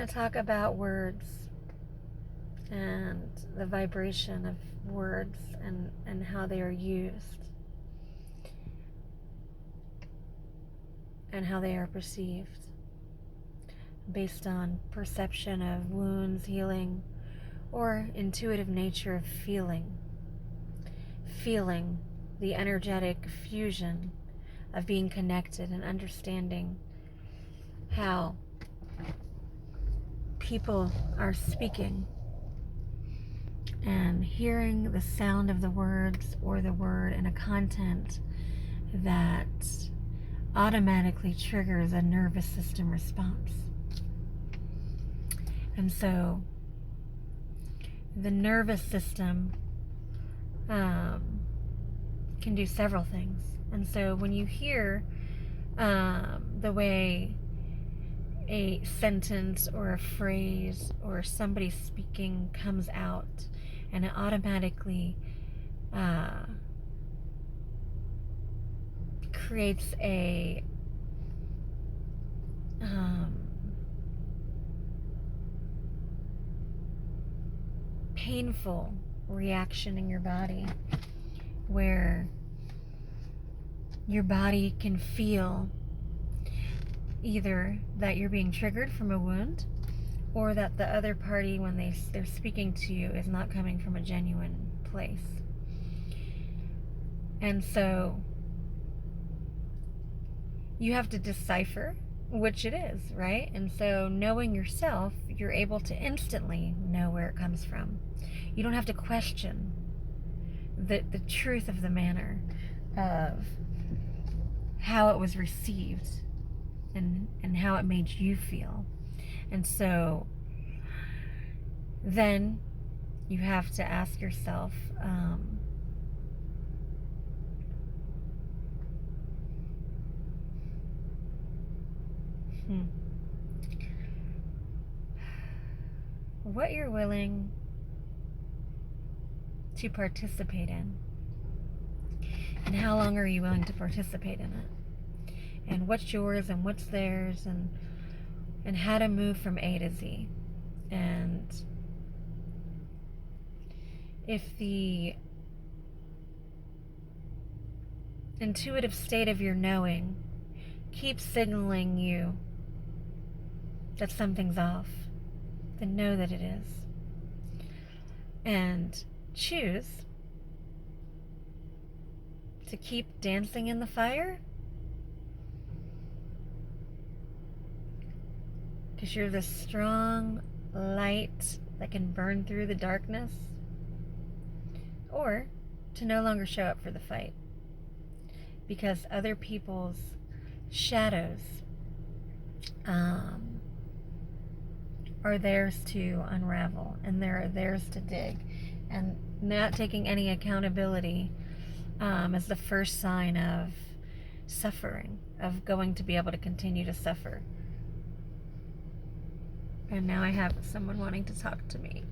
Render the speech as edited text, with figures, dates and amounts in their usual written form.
to talk about words and the vibration of words and how they are used and how they are perceived based on perception of wounds, healing, or intuitive nature of feeling the energetic fusion of being connected and understanding how people are speaking and hearing the sound of the words or the word in a content that automatically triggers a nervous system response. And so the nervous system can do several things. And so when you hear the way a sentence or a phrase or somebody speaking comes out, and it automatically creates a painful reaction in your body, where your body can feel either that you're being triggered from a wound, or that the other party, when they're speaking to you, is not coming from a genuine place. And so you have to decipher which it is, right? And so knowing yourself, you're able to instantly know where it comes from. You don't have to question the truth of the manner of how it was received and how it made you feel. And so then you have to ask yourself, what you're willing to participate in, and how long are you willing to participate in it, and what's yours and what's theirs, and how to move from A to Z. And if the intuitive state of your knowing keeps signaling you that something's off, then know that it is. And choose to keep dancing in the fire, because you're the strong light that can burn through the darkness, or to no longer show up for the fight, because other people's shadows are theirs to unravel, and they're theirs to dig, and not taking any accountability is the first sign of suffering, of going to be able to continue to suffer. And now I have someone wanting to talk to me.